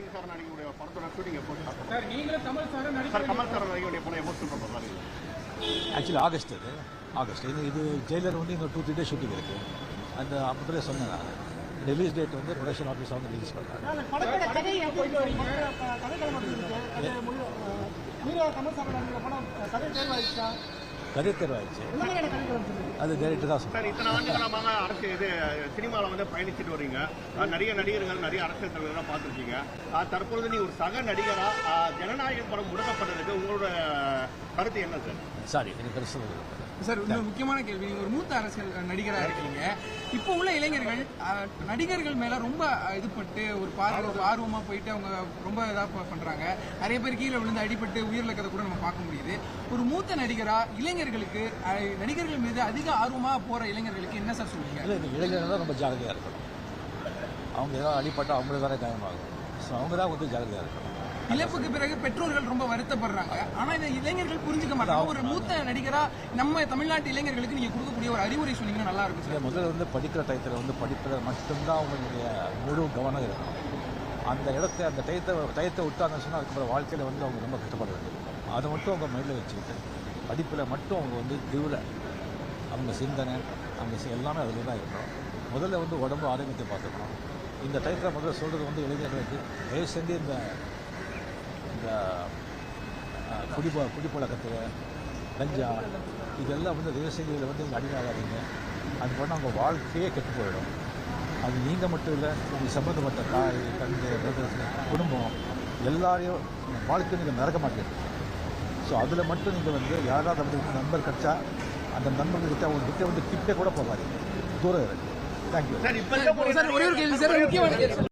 Rajini sir நடிகருடைய படத்தோட shooting எப்போ sir? நீங்களும் கமல் சார் கமல் சார் நடிகருடைய படம் எப்போ ஷூட் பண்ணுறாரு? ஆக்சுவலி ஆகஸ்ட் இது ஜெயிலர் வந்து இன்னும் 2-3 டேஸ் ஷூட்டிங் இருக்குது. அந்த அப்போதே சொன்னேன் நான். ரிலீஸ் டேட் வந்து ப்ரொடக்ஷன் ஆஃபீஸ் வந்து ரிலீஸ் பண்ணுறாங்க. கதை தேர்வாயிடுச்சு. அது டைரக்டர் தான் சார். இத்தனை ஆண்டுகளமாக அரசு சினிமாவில் வந்து பயணிச்சுட்டு வரீங்க. நிறைய நடிகர்கள் நிறைய அரசியல் தலைவர்களாக பார்த்துருக்கீங்க. தற்பொழுது நீ ஒரு சக நடிகராக ஜனநாயகம் படம் முடக்கப்பட்டதுக்கு உங்களோட கருத்து என்ன சார்? சாரி, எனக்கு பெருசு சார். இன்னொரு முக்கியமான கேள்வி, நீங்க ஒரு மூத்த அரசியல் நடிகராக இருக்கீங்க. இப்போ உள்ள இளைஞர்கள் நடிகர்கள் மேல ரொம்ப இதுபட்டு ஒரு ஆர்வமா போயிட்டு அவங்க ரொம்ப இதாக பண்றாங்க. நிறைய பேர் கீழே விழுந்து அடிபட்டு உயிரிழக்கிறத கூட நம்ம பார்க்க முடியுது. ஒரு மூத்த நடிகரா இளைஞர்களுக்கு நடிகர்கள் மீது அதிக ஆர்வமா போற இளைஞர்களுக்கு என்ன சார் சொல்லுவீங்க? இல்லை, இந்த இளைஞர்கள் தான் ரொம்ப ஜாகிரதையாக இருக்கணும். அவங்க ஏதாவது அடிப்பட்டால் அவங்களுக்கு தானே காயமாகும். ஸோ அவங்க தான் வந்து ஜாகிரதையாக இருக்கணும். இழப்புக்கு பிறகு பெற்றோர்கள் ரொம்ப வருத்தப்படுறாங்க. ஆனா இந்த இளைஞர்கள் புரிஞ்சுக்க மாட்டாங்க. ஒரு மூத்த நடிகரா நம்ம தமிழ்நாட்டு இளைஞர்களுக்கு நீங்க கொடுக்கக்கூடிய ஒரு அறிவுரை சொன்னீங்கன்னா நல்லா இருக்கும் சார். முதல்ல வந்து படிக்கிற டயத்தில் வந்து படிப்பில் மட்டும்தான் அவங்களுடைய முழு கவனம் இருக்கணும். அந்த டயத்தை விட்டாங்கன்னு சொன்னால் அதுக்கப்புறம் வாழ்க்கையில் வந்து அவங்க ரொம்ப கஷ்டப்பட வேண்டியது. அதை மட்டும் அவங்க மைண்டில் வச்சுக்கிட்டு படிப்பில் மட்டும் அவங்க வந்து அவங்க சிந்தனை அவங்க எல்லாமே அதில் தான் இருக்கணும். முதல்ல வந்து உடம்பு ஆரோக்கியத்தை பார்த்துக்கணும். இந்த டயத்தில் முதல்ல சொல்கிறது வந்து இளைஞர்களுக்கு தயவு செஞ்சு இந்த குடிப்பழக்கத்தில் கஞ்சா இதெல்லாம் வந்து தேவசேதியில் வந்து அடிமையாகாதீங்க. அது பண்ணால் அவங்க வாழ்க்கையே கெட்டு போயிடும். அது நீங்கள் மட்டும் இல்லை, நீங்கள் சம்மந்தப்பட்ட தாய் தந்தை குடும்பம் எல்லாரையும் வாழ்க்கை நீங்கள் மறக்க மாட்டீங்க. ஸோ அதில் மட்டும் நீங்கள் வந்து யாராவது அப்படி நண்பர் கிடச்சா அந்த நண்பர்கள்கிட்ட அவங்ககிட்ட வந்து கிட்டே கூட போகாதீங்க, தூரம் இருக்கு. Thank you sir. இப்போ ஒரே ஒரு கேள்வி சார், முக்கியமான